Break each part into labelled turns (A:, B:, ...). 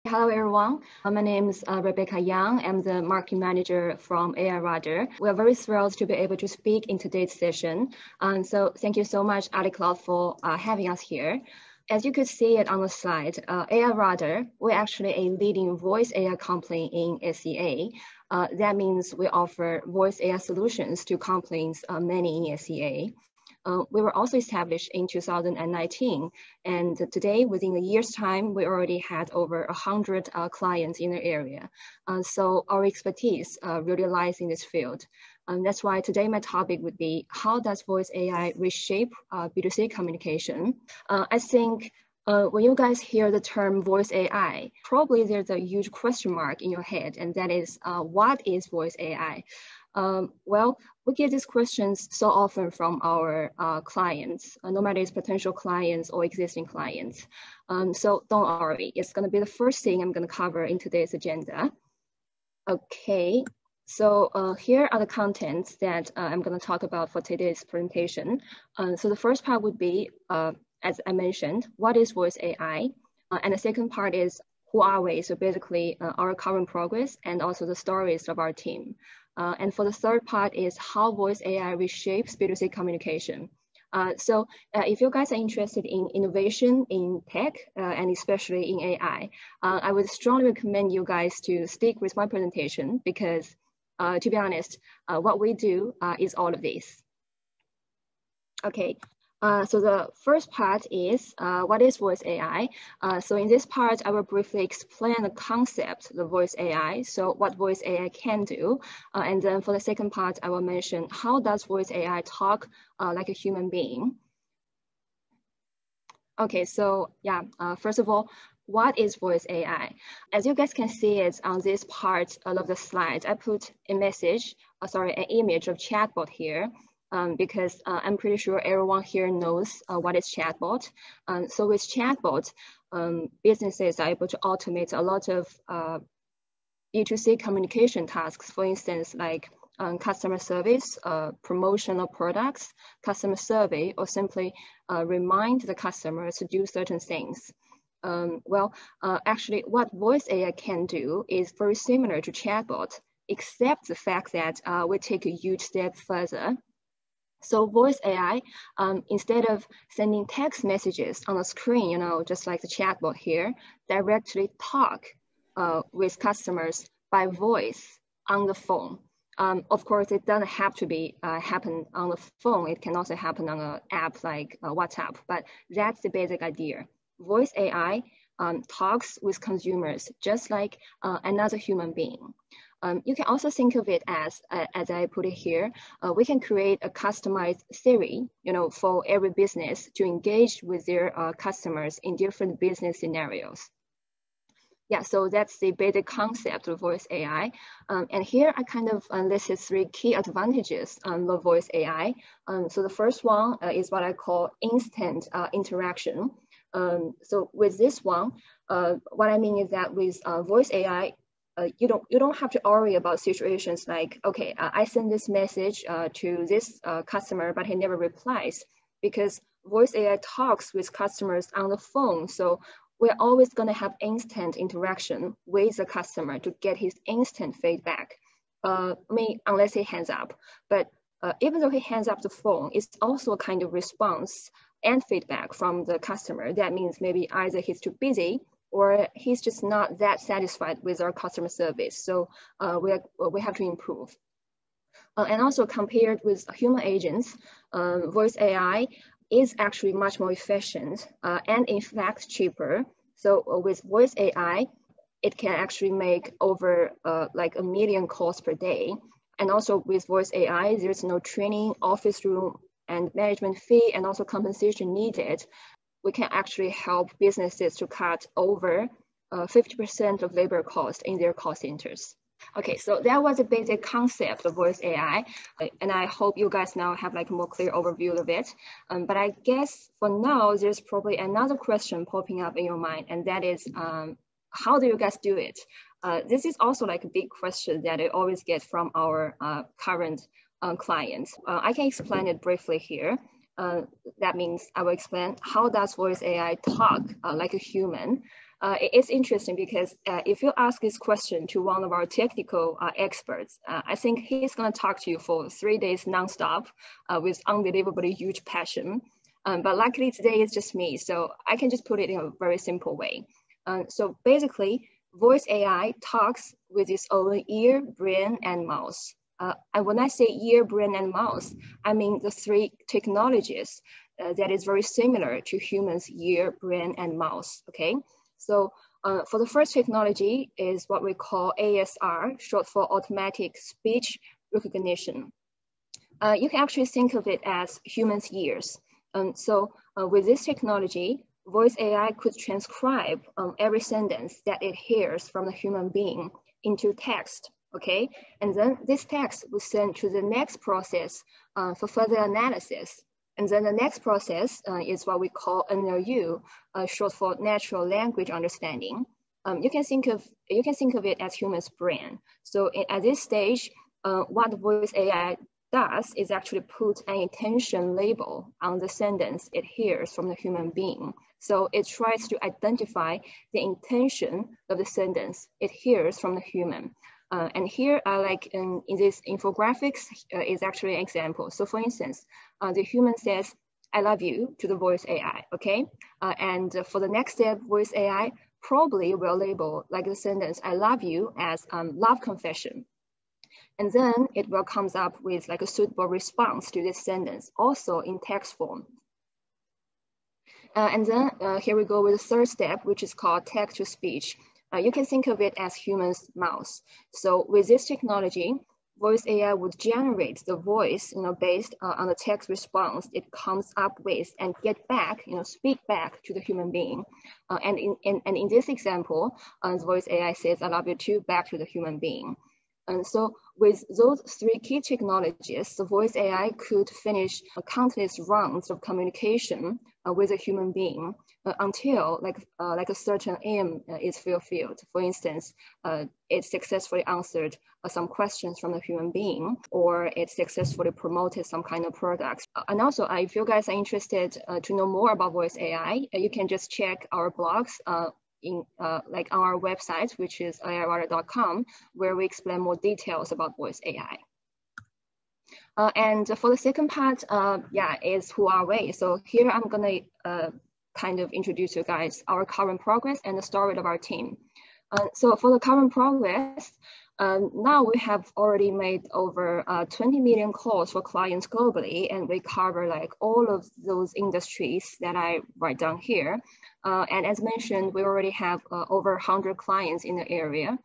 A: Hello, everyone. My name is Rebecca Yang. I'm the marketing manager from AI Radar. We are very thrilled to be able to speak in today's session. So thank you so much, AliCloud, for having us here. As you could see it on the slide, AI Radar, we're actually a leading voice AI company in SEA. That means we offer voice AI solutions to companies, many in SEA. We were also established in 2019, and today, within a year's time, we already had over 100 clients in the area. So our expertise really lies in this field. That's why today my topic would be, how does voice AI reshape B2C communication? I think when you guys hear the term voice AI, probably there's a huge question mark in your head, and that is, what is voice AI? Well, we get these questions so often from our clients, no matter it's potential clients or existing clients. So don't worry, it's going to be the first thing I'm going to cover in today's agenda. Okay, so here are the contents that I'm going to talk about for today's presentation. So the first part would be, as I mentioned, what is voice AI? And the second part is, who are we? So basically, our current progress and also the stories of our team. And for the third part is how voice AI reshapes B2C communication. So if you guys are interested in innovation in tech, and especially in AI, I would strongly recommend you guys to stick with my presentation because, to be honest, what we do is all of this. Okay. So the first part is, what is voice AI? So in this part, I will briefly explain the concept, the voice AI, so what voice AI can do. And then for the second part, I will mention how does voice AI talk like a human being. Okay, so yeah, first of all, what is voice AI? As you guys can see it on this part of the slide, I put a message, an image of chatbot here. Because I'm pretty sure everyone here knows what is chatbot. So with chatbot, businesses are able to automate a lot of B2C communication tasks, for instance, like customer service, promotion of products, customer survey, or simply remind the customers to do certain things. Actually, what voice AI can do is very similar to chatbot, except the fact that we take a huge step further. So voice AI, instead of sending text messages on the screen, just like the chatbot here, directly talk with customers by voice on the phone. Of course, it doesn't have to be happen on the phone. It can also happen on an app like WhatsApp, but that's the basic idea. Voice AI talks with consumers just like another human being. You can also think of it as I put it here, we can create a customized theory, for every business to engage with their customers in different business scenarios. Yeah, so that's the basic concept of voice AI. And here I kind of listed 3 key advantages of voice AI. So the first one is what I call instant interaction. So with this one, what I mean is that with voice AI, you don't have to worry about situations like, okay, I send this message to this customer, but he never replies, because voice AI talks with customers on the phone. So we're always going to have instant interaction with the customer to get his instant feedback. Unless he hangs up. But even though he hangs up the phone, it's also a kind of response and feedback from the customer. That means maybe either he's too busy or he's just not that satisfied with our customer service. So we have to improve. And also compared with human agents, voice AI is actually much more efficient and in fact cheaper. So with voice AI, it can actually make over like 1 million calls per day. And also with voice AI, there's no training, office room, and management fee, and also compensation needed. We can actually help businesses to cut over 50% of labor cost in their call centers. Okay, so that was a basic concept of voice AI, and I hope you guys now have like a more clear overview of it. But I guess for now, there's probably another question popping up in your mind, and that is, how do you guys do it? This is also like a big question that I always get from our current clients. I can explain it briefly here. That means I will explain how does voice AI talk like a human. it's interesting because if you ask this question to one of our technical experts, I think he's going to talk to you for 3 days nonstop with unbelievably huge passion. But luckily today it's just me, so I can just put it in a very simple way. So basically, voice AI talks with its own ear, brain, and mouth. And when I say ear, brain, and mouth, I mean the 3 technologies that is very similar to humans' ear, brain, and mouth, okay? So for the first technology is what we call ASR, short for automatic speech recognition. You can actually think of it as humans' ears. So with this technology, voice AI could transcribe every sentence that it hears from a human being into text, okay? And then this text will send to the next process for further analysis. And then the next process is what we call NLU, short for natural language understanding. You can think of it as human's brain. So at this stage, what the voice AI does is actually put an intention label on the sentence it hears from the human being. So it tries to identify the intention of the sentence it hears from the human. And here, like in this infographics, is actually an example. So for instance, the human says, "I love you" to the voice AI, okay? And for the next step, voice AI probably will label like the sentence, "I love you" as love confession. And then it will comes up with like a suitable response to this sentence, also in text form. And then here we go with the third step, which is called text to speech. You can think of it as human's mouth. So with this technology, voice AI would generate the voice, based on the text response it comes up with and get back, speak back to the human being. And in this example, the voice AI says, "I love you too," back to the human being. And so with those 3 key technologies, the voice AI could finish countless rounds of communication with a human being until like a certain aim is fulfilled. For instance, it successfully answered some questions from the human being, or it successfully promoted some kind of product. And also, if you guys are interested to know more about voice AI, you can just check our blogs on our website, which is aiwater.com, where we explain more details about voice AI. And for the second part, is who are we? So here I'm gonna kind of introduce you guys our current progress and the story of our team. So for the current progress, now we have already made over 20 million calls for clients globally, and we cover like all of those industries that I write down here. And as mentioned, we already have over 100 clients in the area.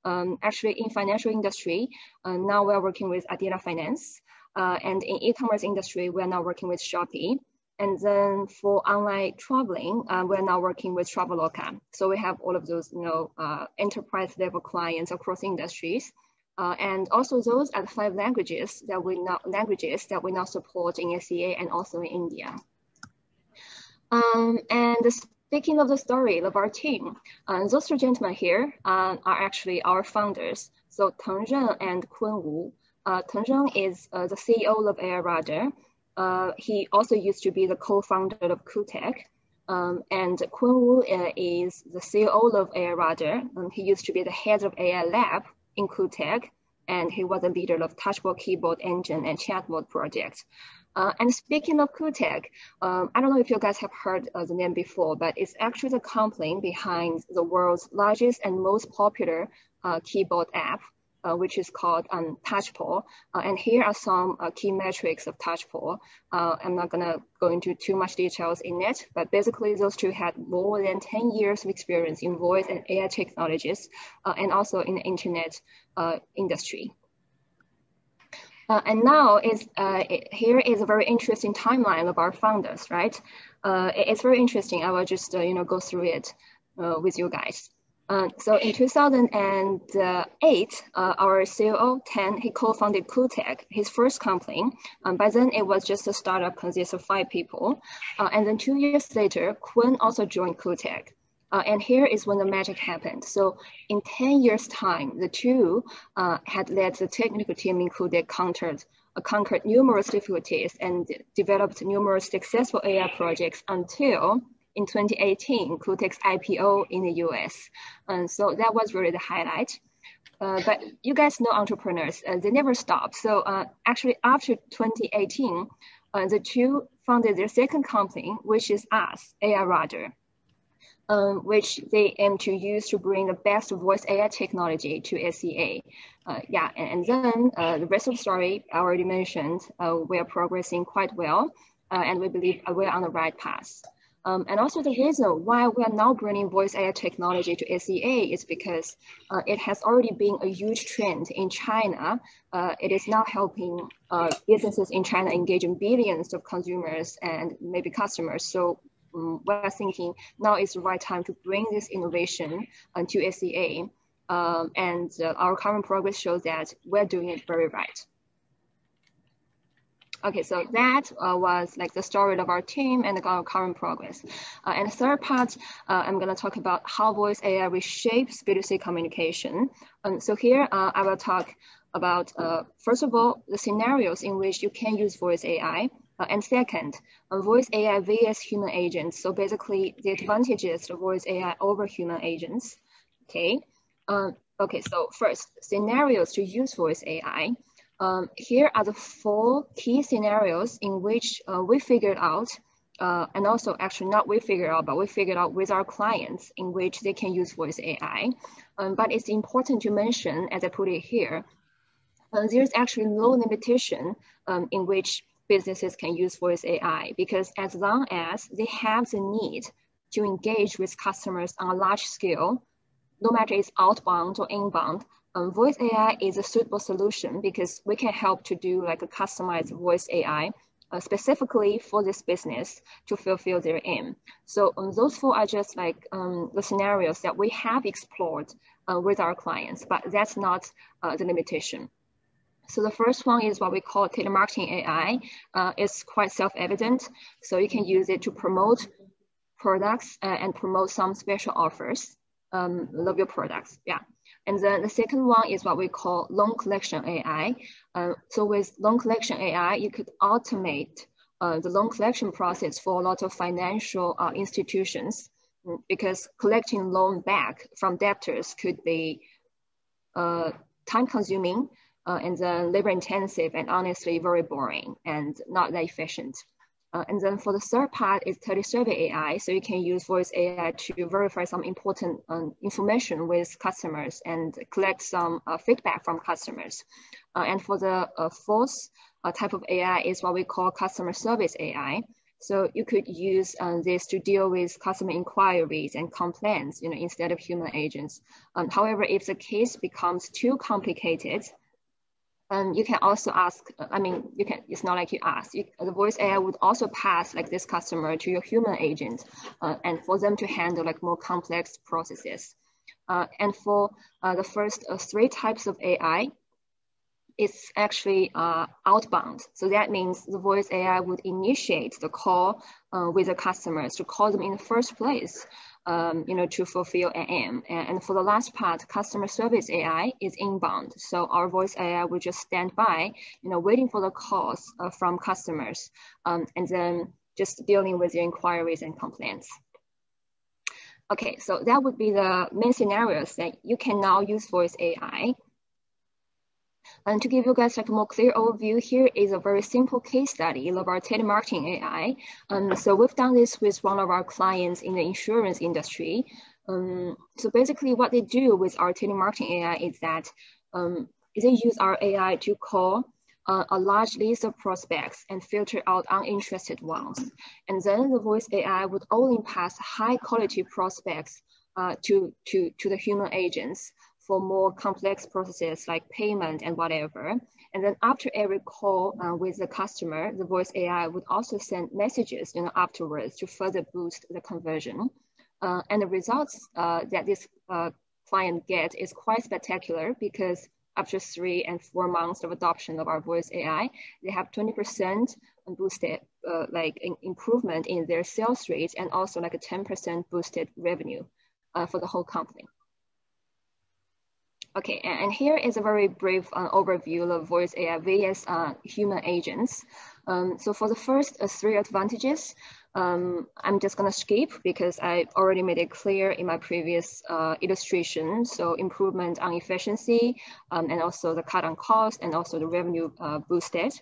A: Actually, in financial industry, now we're working with Adira Finance. And in e-commerce industry, we're now working with Shopee. And then for online traveling, we're now working with Traveloka. So we have all of those, enterprise level clients across industries. And also those are the 5 languages that we now support in SEA and also in India. And speaking of the story of our team, those 2 gentlemen here are actually our founders. So Teng Zheng and Kun Wu. Teng Zheng is the CEO of AirRadar. He also used to be the co-founder of QTech. And Kun Wu is the CEO of AirRadar. He used to be the head of AI lab in QTech, and he was a leader of Touchboard Keyboard Engine and Chatbot project. And speaking of QTech, I don't know if you guys have heard the name before, but it's actually the company behind the world's largest and most popular keyboard app, which is called Touchpad. And here are some key metrics of Touchpad. I'm not gonna go into too much details in it, but basically those 2 had more than 10 years of experience in voice and AI technologies, and also in the internet industry. And now here is a very interesting timeline of our founders, right? It's very interesting. I will just go through it with you guys. So in 2008, our COO, Tan, he co-founded QTech, his first company. By then, it was just a startup consist of 5 people. And then 2 years later, Kun also joined QTech. And here is when the magic happened. So in 10 years' time, the 2 had led the technical team in QTech conquered numerous difficulties and developed numerous successful AI projects until in 2018, Clutech's IPO in the US. So that was really the highlight. But you guys know entrepreneurs, they never stop. So actually after 2018, the two founded their second company, which is us, AI Radar, which they aim to use to bring the best voice AI technology to SEA. And then the rest of the story I already mentioned, we are progressing quite well, and we believe we're on the right path. And also the reason why we are now bringing voice AI technology to SEA is because it has already been a huge trend in China. It is now helping businesses in China engaging billions of consumers and maybe customers. So we're thinking now is the right time to bring this innovation to SEA. And our current progress shows that we're doing it very right. Okay, so that was like the story of our team and our current progress. And the third part, I'm gonna talk about how voice AI reshapes B2C communication. So here I will talk about, first of all, the scenarios in which you can use voice AI. And second, voice AI vs human agents. So basically the advantages of voice AI over human agents, okay? Okay, so first, scenarios to use voice AI. Here are the 4 key scenarios in which we figured out, and also actually not we figured out, but we figured out with our clients in which they can use voice AI. But it's important to mention, as I put it here, there's actually no limitation in which businesses can use voice AI, because as long as they have the need to engage with customers on a large scale, no matter it's outbound or inbound, voice AI is a suitable solution because we can help to do like a customized voice AI specifically for this business to fulfill their aim. So those 4 are just like the scenarios that we have explored with our clients, but that's not the limitation. So the first one is what we call telemarketing AI. It's quite self-evident. So you can use it to promote products and promote some special offers. Love your products, yeah. And then the second one is what we call loan collection AI. So with loan collection AI, you could automate the loan collection process for a lot of financial institutions, because collecting loan back from debtors could be time consuming and then labor intensive and honestly very boring and not that efficient. And then for the third part is telesurvey AI. So you can use voice AI to verify some important information with customers and collect some feedback from customers. And for the fourth type of AI is what we call customer service AI. So you could use this to deal with customer inquiries and complaints, instead of human agents. However, if the case becomes too complicated, you can also ask, it's not like you ask, the voice AI would also pass like this customer to your human agent and for them to handle like more complex processes. And for the first 3 types of AI, it's actually outbound. So that means the voice AI would initiate the call with the customers to call them in the first place. To fulfill an aim. And for the last part, customer service AI is inbound. So our voice AI will just stand by, waiting for the calls from customers and then just dealing with their inquiries and complaints. Okay, so that would be the main scenarios that you can now use voice AI. And to give you guys like a more clear overview, here is a very simple case study of our telemarketing AI. So we've done this with one of our clients in the insurance industry. So basically what they do with our telemarketing AI is that they use our AI to call a large list of prospects and filter out uninterested ones. And then the voice AI would only pass high quality prospects to the human agents for more complex processes like payment and whatever. And then after every call with the customer, the voice AI would also send messages afterwards to further boost the conversion. And the results that this client gets is quite spectacular, because after 3 and 4 months of adoption of our voice AI, they have 20% boosted improvement in their sales rates, and also like a 10% boosted revenue for the whole company. Okay, and here is a very brief overview of voice AI vs human agents. So for the first 3 advantages, I'm just gonna skip because I already made it clear in my previous illustration. So improvement on efficiency, and also the cut on cost, and also the revenue boosted.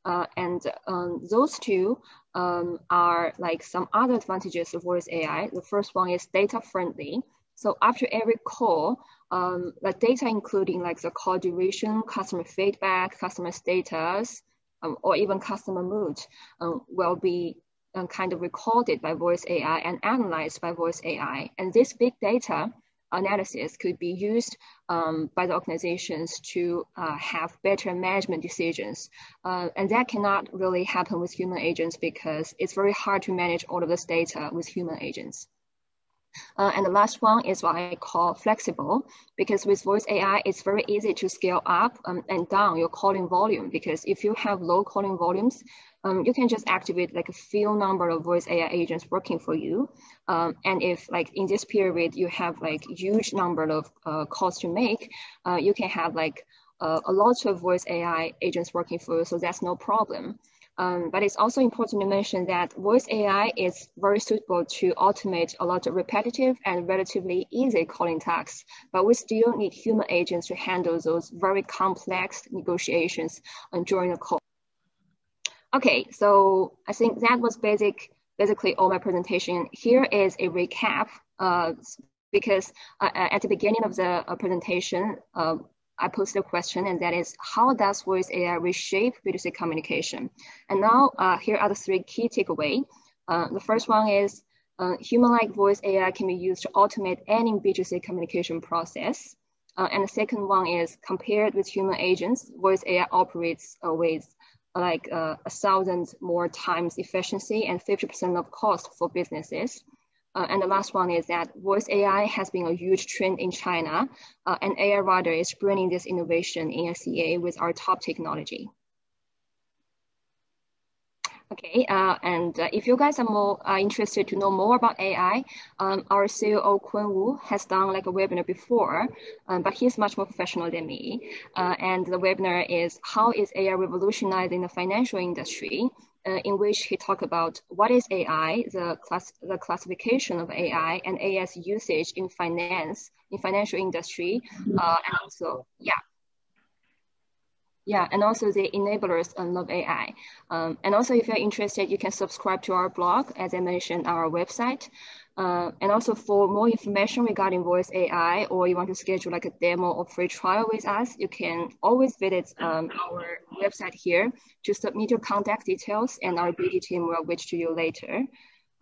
A: Those two are like some other advantages of voice AI. The first one is data friendly. So after every call, the data including like the call duration, customer feedback, customer status, or even customer mood will be kind of recorded by voice AI and analyzed by voice AI. And this big data analysis could be used by the organizations to have better management decisions. And that cannot really happen with human agents because it's very hard to manage all of this data with human agents. And the last one is what I call flexible, because with voice AI, it's very easy to scale up and down your calling volume, because if you have low calling volumes, you can just activate like a few number of voice AI agents working for you. And if like in this period, you have like huge number of calls to make, you can have like a lot of voice AI agents working for you, so that's no problem. But it's also important to mention that voice AI is very suitable to automate a lot of repetitive and relatively easy calling tasks, but we still need human agents to handle those very complex negotiations during the call. Okay, so I think that was basically all my presentation. Here is a recap because at the beginning of the presentation, I posted a question, and that is, how does voice AI reshape B2C communication? And now here are the three key takeaways. The first one is human-like voice AI can be used to automate any B2C communication process. And the second one is, compared with human agents, voice AI operates with like 1,000 more times efficiency and 50% of cost for businesses. And the last one is that voice AI has been a huge trend in China, and AI Radar is bringing this innovation in SEA with our top technology. Okay, and if you guys are more interested to know more about AI, our CEO Kun Wu has done like a webinar before, but he's much more professional than me. And the webinar is How is AI Revolutionizing the Financial Industry? In which he talked about what is AI, the classification of AI, and AI's usage in financial industry, and also, and also the enablers of AI. And also, if you're interested, you can subscribe to our blog, as I mentioned, our website. And also for more information regarding voice AI, or you want to schedule like a demo or free trial with us, you can always visit our website here to submit your contact details, and our BD team will reach to you later.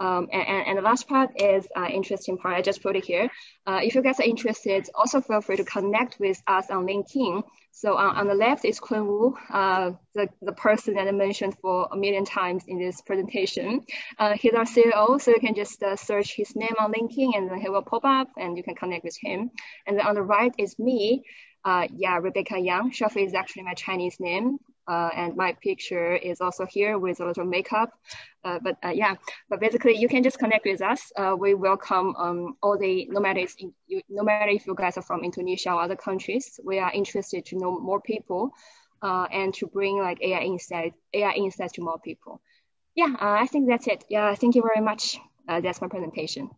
A: And the last part is interesting part. I just put it here. If you guys are interested, also feel free to connect with us on LinkedIn. So on the left is Kun Wu, the person that I mentioned for a million times in this presentation. He's our CEO, so you can just search his name on LinkedIn, and then he will pop up, and you can connect with him. And then on the right is me. Rebecca Yang. Shafi is actually my Chinese name. And my picture is also here with a little makeup. But basically you can just connect with us. We welcome all the, no matter if you guys are from Indonesia or other countries, we are interested to know more people and to bring like AI insights to more people. I think that's it. Thank you very much. That's my presentation.